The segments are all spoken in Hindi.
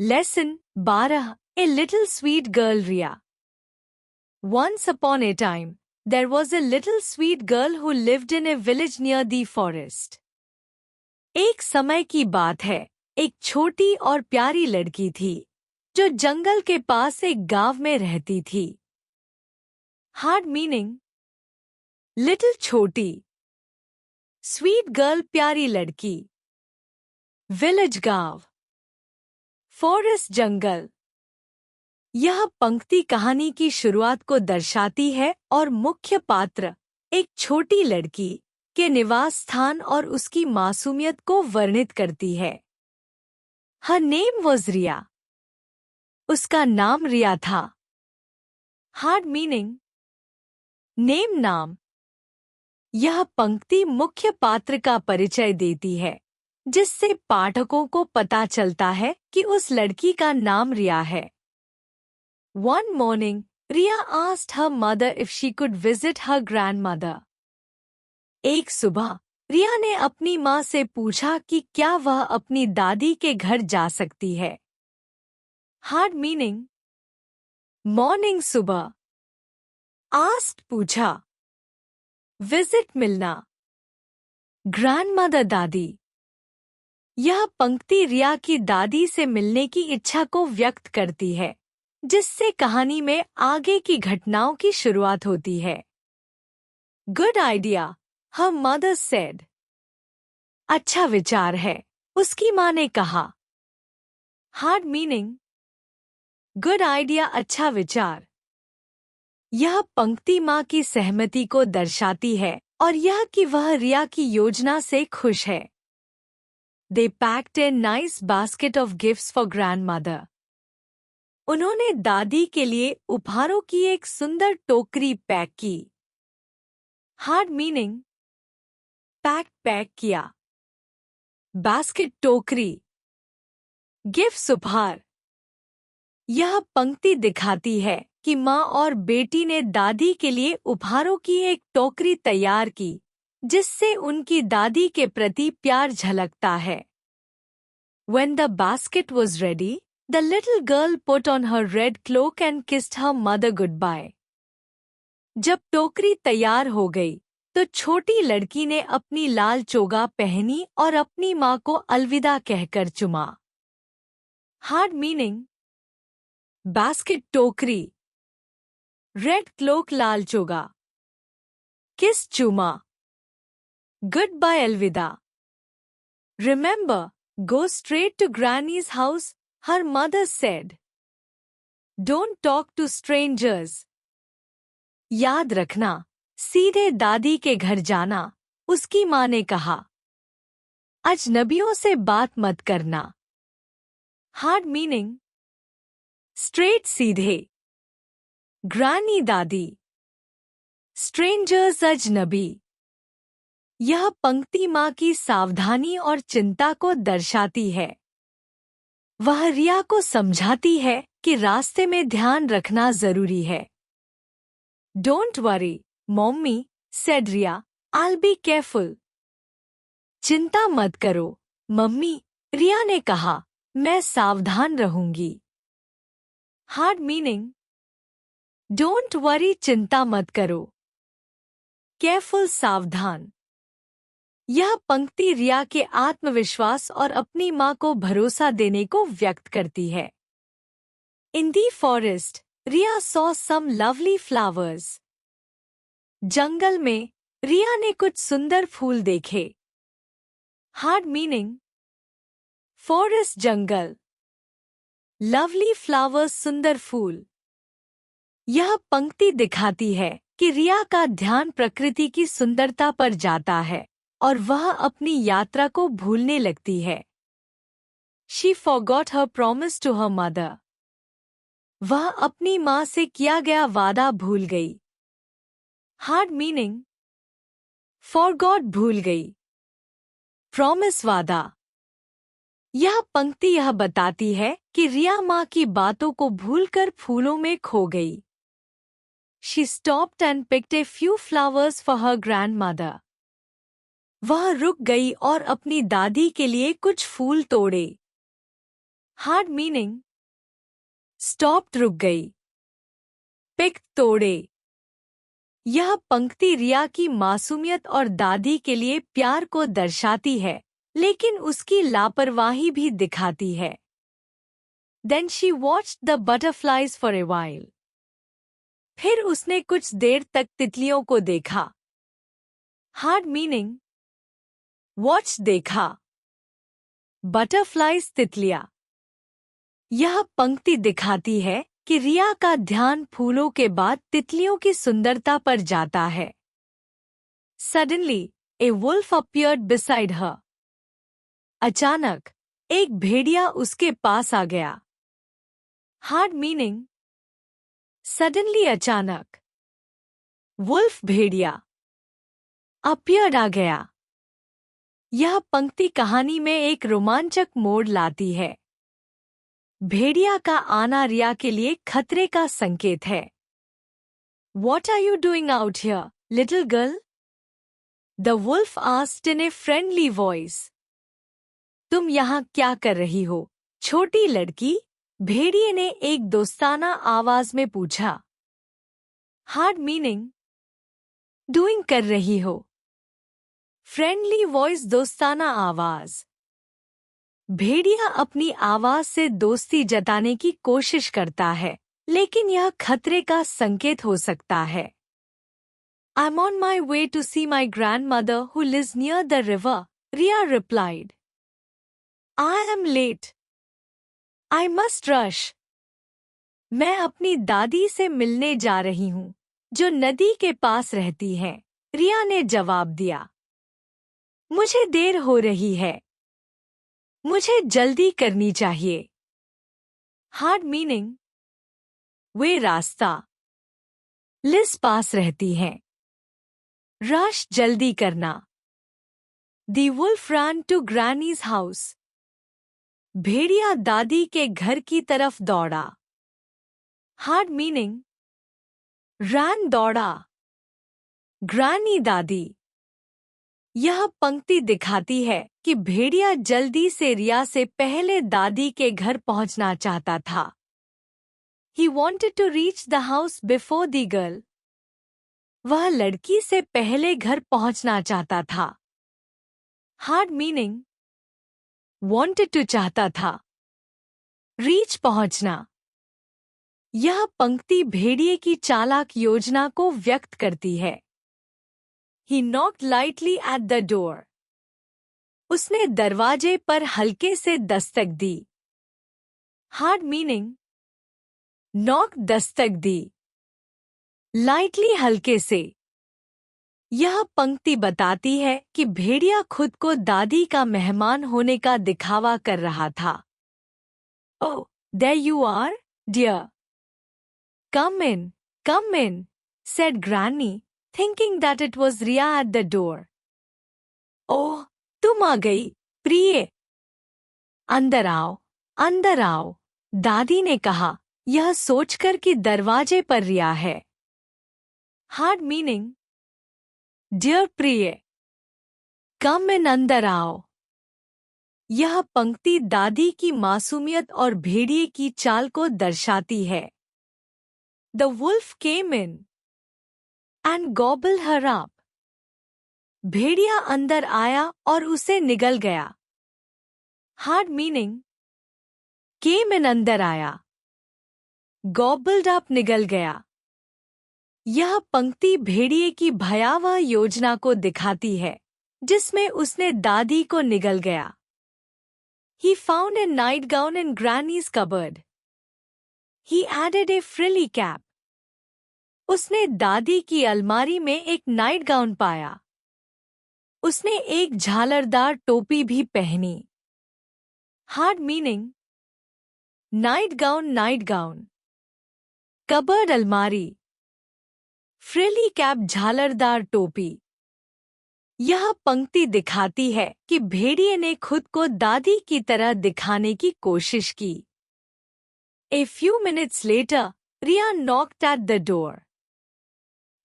Lesson 12. A little sweet girl Ria. Once upon a time, there was a little sweet girl who lived in a village near the forest. एक समय की बात है, एक छोटी और प्यारी लड़की थी, जो जंगल के पास एक गांव में रहती थी. Hard meaning. Little छोटी. Sweet girl प्यारी लड़की. Village गांव. फॉरेस्ट जंगल. यह पंक्ति कहानी की शुरुआत को दर्शाती है और मुख्य पात्र एक छोटी लड़की के निवास स्थान और उसकी मासूमियत को वर्णित करती है. Her name was रिया. उसका नाम रिया था. Hard meaning. नेम नाम. यह पंक्ति मुख्य पात्र का परिचय देती है, जिससे पाठकों को पता चलता है कि उस लड़की का नाम रिया है. One morning, Ria asked her mother if she could visit her grandmother. एक सुबह रिया ने अपनी माँ से पूछा कि क्या वह अपनी दादी के घर जा सकती है. Hard meaning. Morning सुबह. Asked पूछा. Visit मिलना. Grandmother दादी. यह पंक्ति रिया की दादी से मिलने की इच्छा को व्यक्त करती है, जिससे कहानी में आगे की घटनाओं की शुरुआत होती है. Good idea, her mother said. अच्छा विचार है, उसकी माँ ने कहा. Hard meaning. Good idea अच्छा विचार. यह पंक्ति माँ की सहमति को दर्शाती है और यह कि वह रिया की योजना से खुश है. They packed a nice basket of gifts for grandmother. उन्होंने दादी के लिए उपहारों की एक सुंदर टोकरी पैक की. Hard meaning. पैक किया. Basket टोकरी. गिफ्ट्स उपहार. यह पंक्ति दिखाती है कि माँ और बेटी ने दादी के लिए उपहारों की एक टोकरी तैयार की, जिससे उनकी दादी के प्रति प्यार झलकता है. When the basket was ready, the little girl put on her red cloak and kissed her mother goodbye. जब टोकरी तैयार हो गई, तो छोटी लड़की ने अपनी लाल चोगा पहनी और अपनी माँ को अलविदा कहकर चुमा. Hard meaning. Basket टोकरी. Red cloak लाल चोगा. Kiss चुमा. Goodbye अलविदा. Remember, go straight to Granny's house, her mother said. Don't talk to strangers. याद रखना, सीधे दादी के घर जाना, उसकी माँ ने कहा. अजनबियों से बात मत करना. Hard meaning. Straight सीधे. Granny दादी. Strangers अजनबी. यह पंक्ति माँ की सावधानी और चिंता को दर्शाती है. वह रिया को समझाती है कि रास्ते में ध्यान रखना जरूरी है. Don't worry, Mommy, said Ria, I'll be careful. चिंता मत करो, मम्मी, रिया ने कहा, मैं सावधान रहूंगी. Hard meaning. Don't worry चिंता मत करो. Careful सावधान. यह पंक्ति रिया के आत्मविश्वास और अपनी माँ को भरोसा देने को व्यक्त करती है. In the forest, Ria saw some lovely flowers. जंगल में रिया ने कुछ सुंदर फूल देखे. Hard meaning. Forest जंगल. Lovely flowers सुंदर फूल. यह पंक्ति दिखाती है कि रिया का ध्यान प्रकृति की सुंदरता पर जाता है और वह अपनी यात्रा को भूलने लगती है. She forgot her promise to her mother. वह अपनी माँ से किया गया वादा भूल गई. Hard meaning. Forgot भूल गई. Promise वादा. यह पंक्ति यह बताती है कि रिया माँ की बातों को भूलकर फूलों में खो गई. She stopped and picked a few flowers for her grandmother. वह रुक गई और अपनी दादी के लिए कुछ फूल तोड़े. हार्ड मीनिंग स्टॉप्ड रुक गई, पिक तोड़े। यह पंक्ति रिया की मासूमियत और दादी के लिए प्यार को दर्शाती है, लेकिन उसकी लापरवाही भी दिखाती है। Then she watched the butterflies for a while. फिर उसने कुछ देर तक तितलियों को देखा। हार्ड मीनिंग वॉच देखा, बटरफ्लाइज तितलियां। यह पंक्ति दिखाती है कि रिया का ध्यान फूलों के बाद तितलियों की सुंदरता पर जाता है। Suddenly, a wolf appeared beside her. अचानक एक भेड़िया उसके पास आ गया। हार्ड मीनिंग सडनली अचानक, वुल्फ भेड़िया, अपीयर्ड आ गया। यह पंक्ति कहानी में एक रोमांचक मोड़ लाती है। भेड़िया का आना रिया के लिए खतरे का संकेत है। What are you doing out here, little girl? The wolf asked in a friendly voice. तुम यहाँ क्या कर रही हो, छोटी लड़की? भेड़िए ने एक दोस्ताना आवाज में पूछा। हार्ड मीनिंग डूइंग कर रही हो, फ्रेंडली वॉइस दोस्ताना आवाज। भेड़िया अपनी आवाज से दोस्ती जताने की कोशिश करता है, लेकिन यह खतरे का संकेत हो सकता है। I'm on my way to see my grandmother who lives near the river, Riya replied. I am late. I must rush. मैं अपनी दादी से मिलने जा रही हूँ, जो नदी के पास रहती है, रिया ने जवाब दिया। मुझे देर हो रही है, मुझे जल्दी करनी चाहिए। हार्ड मीनिंग वे रास्ता, लिस पास रहती है, रश जल्दी करना। The wolf ran to Granny's house. भेड़िया दादी के घर की तरफ दौड़ा। हार्ड मीनिंग रैन दौड़ा, ग्रानी दादी। यह पंक्ति दिखाती है कि भेड़िया जल्दी से रिया से पहले दादी के घर पहुंचना चाहता था। He wanted to reach the house before the girl. वह लड़की से पहले घर पहुंचना चाहता था। हार्ड मीनिंग wanted to चाहता था, रीच पहुंचना। यह पंक्ति भेड़िए की चालाक योजना को व्यक्त करती है। He knocked lightly at the door. उसने दरवाजे पर हल्के से दस्तक दी। हार्ड मीनिंग नॉक दस्तक दी, लाइटली हल्के से। यह पंक्ति बताती है कि भेड़िया खुद को दादी का मेहमान होने का दिखावा कर रहा था। Oh, there you are, dear. Come in, said Granny, thinking that it was Riya at the door. ओह, तुम आ गई, प्रिय। अंदर आओ, दादी ने कहा, यह सोचकर कि दरवाजे पर रिया है। हार्ड मीनिंग डियर प्रिय, कम इन, अंदर आओ। यह पंक्ति दादी की मासूमियत और भेड़िए की चाल को दर्शाती है। The wolf came in and gobbled her up. भेड़िया अंदर आया और उसे निगल गया। हार्ड मीनिंग came in अंदर आया, gobbled up निगल गया। यह पंक्ति भेड़िए की भयावह योजना को दिखाती है, जिसमें उसने दादी को निगल गया। He found a nightgown in Granny's cupboard. He added a frilly cap. उसने दादी की अलमारी में एक नाइटगाउन पाया। उसने एक झालरदार टोपी भी पहनी। हार्ड मीनिंग नाइटगाउन, कबर्ड अलमारी, फ्रिली कैप झालरदार टोपी। यह पंक्ति दिखाती है कि भेड़िए ने खुद को दादी की तरह दिखाने की कोशिश की। A few minutes later, Riya knocked at the door.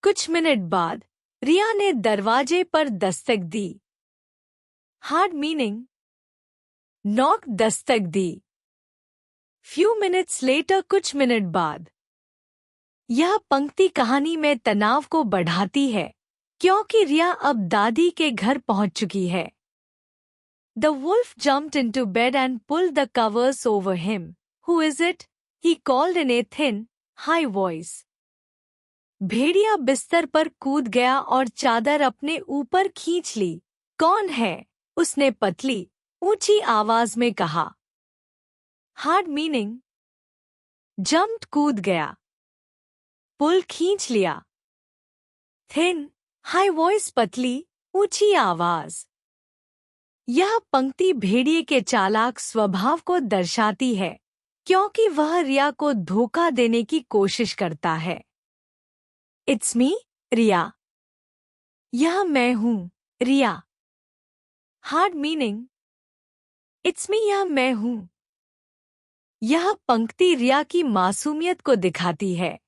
कुछ मिनट बाद रिया ने दरवाजे पर दस्तक दी। हार्ड मीनिंग नॉक दस्तक दी, few minutes later, कुछ मिनट बाद। यह पंक्ति कहानी में तनाव को बढ़ाती है क्योंकि रिया अब दादी के घर पहुंच चुकी है। The wolf jumped into bed and pulled the covers over him. Who is it? He called in a thin, high voice. भेड़िया बिस्तर पर कूद गया और चादर अपने ऊपर खींच ली। कौन है? उसने पतली, ऊंची आवाज में कहा। हार्ड मीनिंग, जम्प्ड कूद गया, पुल खींच लिया, थिन हाई वॉइस पतली, ऊंची आवाज। यह पंक्ति भेड़िए के चालाक स्वभाव को दर्शाती है क्योंकि वह रिया को धोखा देने की कोशिश करता है। इट्स मी, रिया। यह मैं हूं, रिया। हार्ड मीनिंग, इट्स मी, यह मैं हूं। यह पंक्ति रिया की मासूमियत को दिखाती है।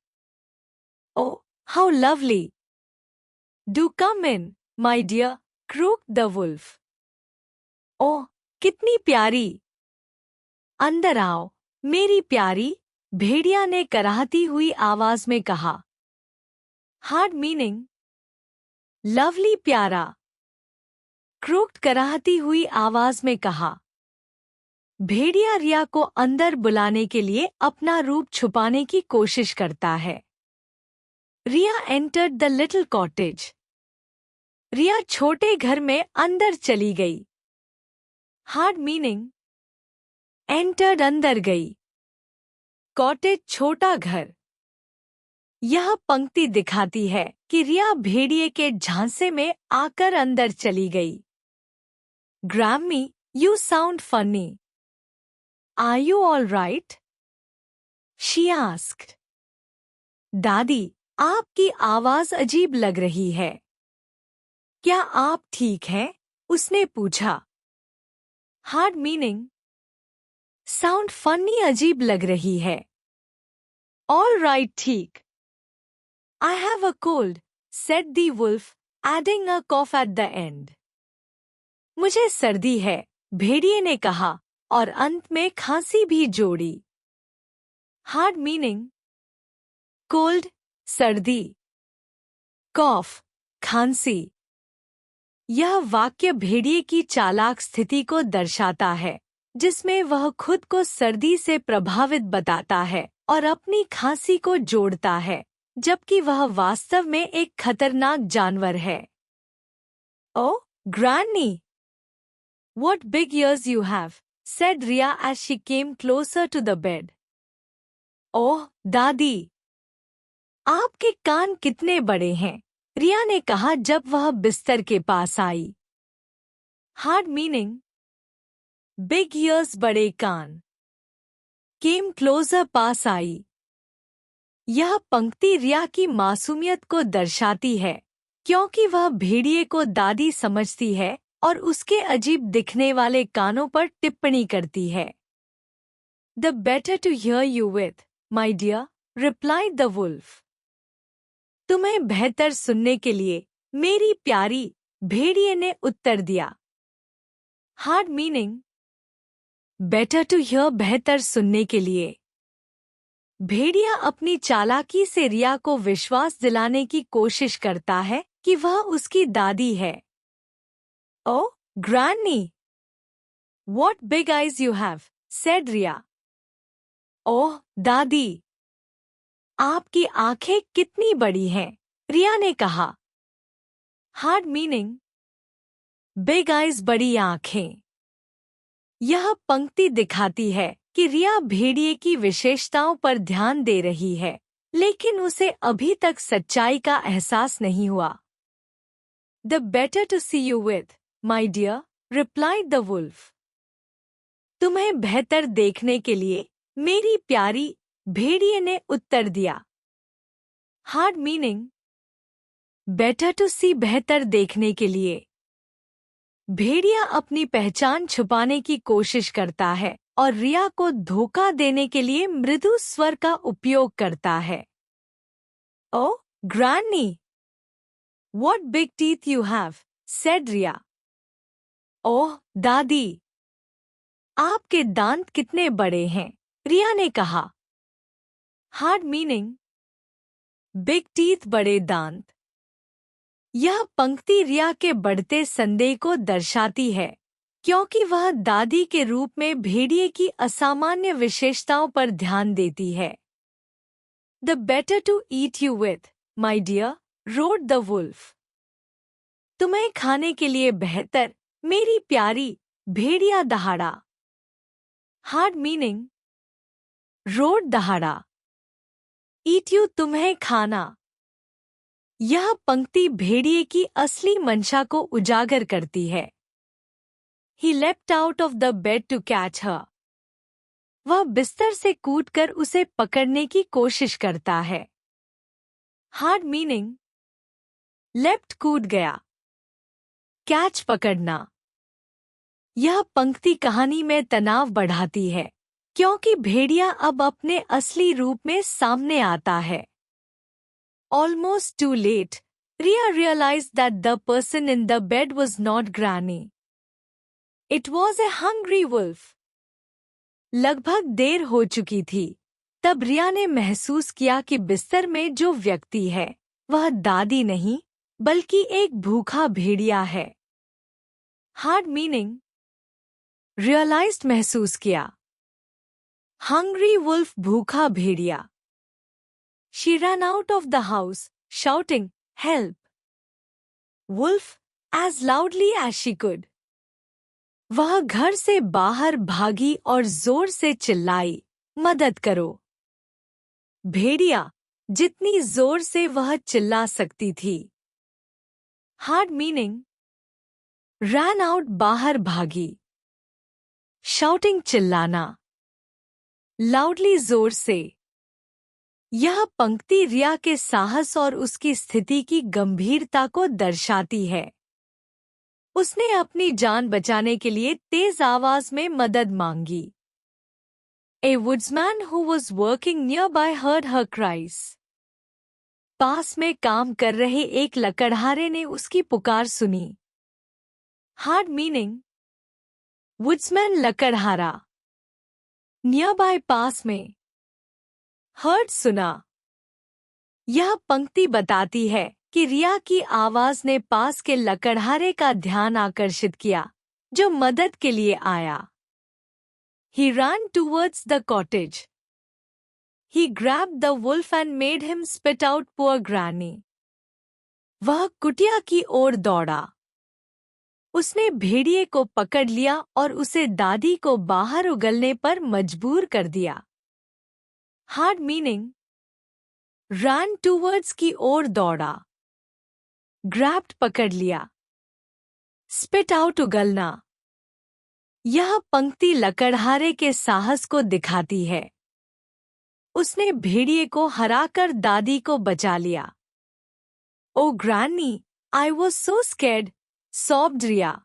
Oh, how lovely! Do come in, my dear, crooked the wolf. ओह, कितनी प्यारी! अंदर आओ, मेरी प्यारी, भेड़िया ने कराहती हुई आवाज में कहा। हार्ड मीनिंग, लवली, प्यारा। क्रूक्ड, कराहती हुई आवाज में कहा। भेड़िया रिया को अंदर बुलाने के लिए अपना रूप छुपाने की कोशिश करता है। रिया एंटर्ड द लिटिल कॉटेज। रिया छोटे घर में अंदर चली गई। हार्ड मीनिंग, एंटर्ड, अंदर गई, कॉटेज, छोटा घर। यह पंक्ति दिखाती है कि रिया भेड़िए के झांसे में आकर अंदर चली गई। Grammy, you sound funny. Are you all right? She asked. दादी, आपकी आवाज अजीब लग रही है। क्या आप ठीक हैं? उसने पूछा। हार्ड मीनिंग, साउंड फनी, अजीब लग रही है। ऑल राइट, ठीक। I have a cold, said the wolf, adding a cough at the end. मुझे सर्दी है, भेड़िए ने कहा और अंत में खांसी भी जोड़ी। हार्ड मीनिंग, कोल्ड, सर्दी, कॉफ, खांसी। यह वाक्य भेड़िए की चालाक स्थिति को दर्शाता है जिसमें वह खुद को सर्दी से प्रभावित बताता है और अपनी खांसी को जोड़ता है, जबकि वह वास्तव में एक खतरनाक जानवर है। Oh, granny! What big ears you have, said Riya as she came closer to the bed. ओह, दादी! आपके कान कितने बड़े हैं, रिया ने कहा जब वह बिस्तर के पास आई। हार्ड मीनिंग, बिग ईयर्स, बड़े कान। केम क्लोजर, पास आई। यह पंक्ति रिया की मासूमियत को दर्शाती है क्योंकि वह भेड़िए को दादी समझती है और उसके अजीब दिखने वाले कानों पर टिप्पणी करती है। The better to hear you with, my dear, replied the wolf. तुम्हें बेहतर सुनने के लिए, मेरी प्यारी, भेड़िए ने उत्तर दिया। Hard meaning, better to hear, बेहतर सुनने के लिए। भेड़िया अपनी चालाकी से रिया को विश्वास दिलाने की कोशिश करता है कि वह उसकी दादी है। Oh, granny! What big eyes you have, said Ria. ओह, दादी! आपकी आंखें कितनी बड़ी हैं, रिया ने कहा। हार्ड मीनिंग, बिग आइज, बड़ी आंखें। यह पंक्ति दिखाती है कि रिया भेड़िए की विशेषताओं पर ध्यान दे रही है, लेकिन उसे अभी तक सच्चाई का एहसास नहीं हुआ। The better to see you with, my dear, replied the wolf. तुम्हें बेहतर देखने के लिए, मेरी प्यारी, भेड़िए ने उत्तर दिया। हार्ड मीनिंग, बेटर टू सी, बेहतर देखने के लिए। भेड़िया अपनी पहचान छुपाने की कोशिश करता है और रिया को धोखा देने के लिए मृदु स्वर का उपयोग करता है। Oh, granny! What big teeth you have, said Ria. ओह, दादी! आपके दांत कितने बड़े हैं, रिया ने कहा। हार्ड मीनिंग बिग टीथ, बड़े दांत। यह पंक्ति रिया के बढ़ते संदेह को दर्शाती है, क्योंकि वह दादी के रूप में भेड़िए की असामान्य विशेषताओं पर ध्यान देती है। The better to eat you with, my dear, roared the wolf. तुम्हें खाने के लिए बेहतर, मेरी प्यारी, भेड़िया दहाड़ा। हार्ड मीनिंग रोड दहाड़ा, ईट यू, तुम्हें खाना। यह पंक्ति भेड़िए की असली मंशा को उजागर करती है। He leapt out of the bed to catch her. वह बिस्तर से कूदकर उसे पकड़ने की कोशिश करता है। हार्ड मीनिंग लेफ्ट, कूद गया, कैच, पकड़ना। यह पंक्ति कहानी में तनाव बढ़ाती है, क्योंकि भेड़िया अब अपने असली रूप में सामने आता है। Almost too late, Ria realized that the person in the bed was not Granny. It was a hungry wolf. लगभग देर हो चुकी थी, तब रिया ने महसूस किया कि बिस्तर में जो व्यक्ति है वह दादी नहीं, बल्कि एक भूखा भेड़िया है। हार्ड मीनिंग रियलाइज्ड, महसूस किया। हंग्री वुल्फ, भूखा भेड़िया। She ran out of the house, shouting, "Help!" Wolf, as loudly as she could. वह घर से बाहर भागी और जोर से चिल्लाई, मदद करो। भेड़िया, जितनी जोर से वह चिल्ला सकती थी। हार्ड मीनिंग ran out, बाहर भागी। Shouting, चिल्लाना। Loudly, जोर से। यह पंक्ति रिया के साहस और उसकी स्थिति की गंभीरता को दर्शाती है। उसने अपनी जान बचाने के लिए तेज आवाज में मदद मांगी। A woodsman who was working nearby heard her cries. पास में काम कर रहे एक लकड़हारे ने उसकी पुकार सुनी। हार्ड मीनिंग वुड्समैन, लकड़हारा। नियरबाय, पास में। हर्ड, सुना। यह पंक्ति बताती है कि रिया की आवाज ने पास के लकड़हारे का ध्यान आकर्षित किया, जो मदद के लिए आया। He ran towards the cottage. He grabbed the wolf and made him spit out poor Granny. वह कुटिया की ओर दौड़ा। उसने भेड़िए को पकड़ लिया और उसे दादी को बाहर उगलने पर मजबूर कर दिया। हार्ड मीनिंग रन टूवर्ड्स, की ओर दौड़ा। ग्रैब्ड, पकड़ लिया। स्पिट आउट, उगलना। यह पंक्ति लकड़हारे के साहस को दिखाती है। उसने भेड़िए को हराकर दादी को बचा लिया। Oh granny, I was so scared, sobbed Ria.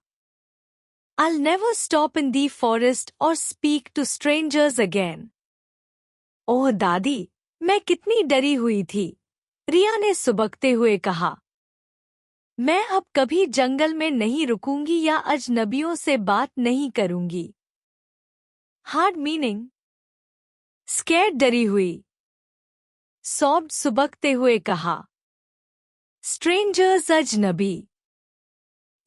I'll never stop in the forest or speak to strangers again. ओह दादी, मैं कितनी डरी हुई थी, रिया ने सुबकते हुए कहा। मैं अब कभी जंगल में नहीं रुकूंगी या अजनबियों से बात नहीं करूंगी। हार्ड मीनिंग स्कैर्ड, डरी हुई। सॉब्ड, सुबकते हुए कहा। स्ट्रेंजर्स, अजनबी।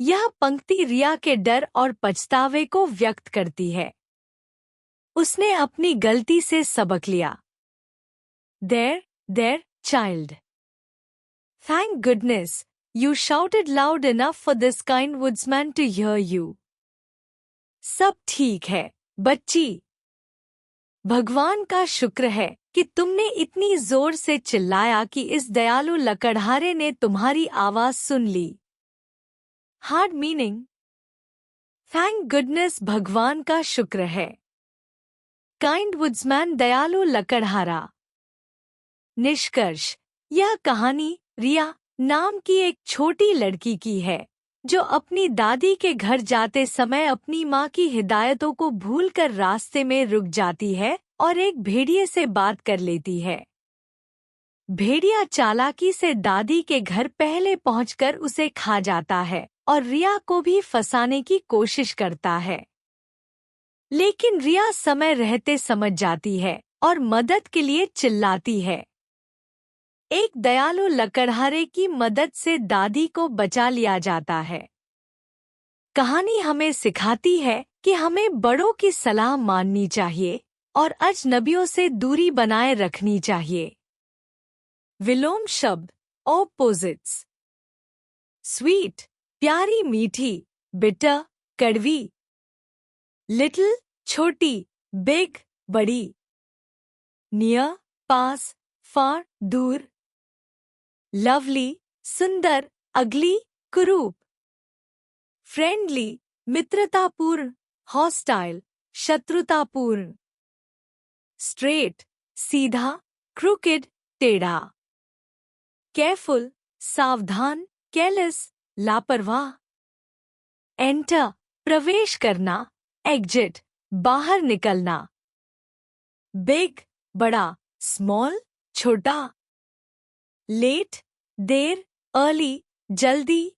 यह पंक्ति रिया के डर और पछतावे को व्यक्त करती है। उसने अपनी गलती से सबक लिया। There, child. Thank goodness, you shouted loud enough for this kind woodsman to hear you. सब ठीक है, बच्ची। भगवान का शुक्र है कि तुमने इतनी जोर से चिल्लाया कि इस दयालु लकड़हारे ने तुम्हारी आवाज सुन ली। हार्ड मीनिंग थैंक गुडनेस, भगवान का शुक्र है। काइंड वुड्समैन, दयालु लकड़हारा। निष्कर्ष, यह कहानी रिया नाम की एक छोटी लड़की की है, जो अपनी दादी के घर जाते समय अपनी माँ की हिदायतों को भूलकर रास्ते में रुक जाती है और एक भेड़िए से बात कर लेती है। भेड़िया चालाकी से दादी के घर पहले पहुंचकर उसे खा जाता है और रिया को भी फंसाने की कोशिश करता है। लेकिन रिया समय रहते समझ जाती है और मदद के लिए चिल्लाती है। एक दयालु लकड़हारे की मदद से दादी को बचा लिया जाता है। कहानी हमें सिखाती है कि हमें बड़ों की सलाह माननी चाहिए और अजनबियों से दूरी बनाए रखनी चाहिए। विलोम शब्द ऑपोजिट्स। स्वीट प्यारी मीठी, बिटर कड़वी, लिटिल छोटी, बिग बड़ी, नियर पास, फार दूर, लवली सुंदर अगली कुरूप, फ्रेंडली मित्रतापूर्ण, हॉस्टाइल शत्रुतापूर्ण, स्ट्रेट सीधा, क्रूकेड टेढ़ा, केयरफुल सावधान, केयरलेस लापरवाह, एंटर प्रवेश करना, एग्जिट बाहर निकलना, बिग बड़ा, स्मॉल छोटा, लेट देर, अर्ली जल्दी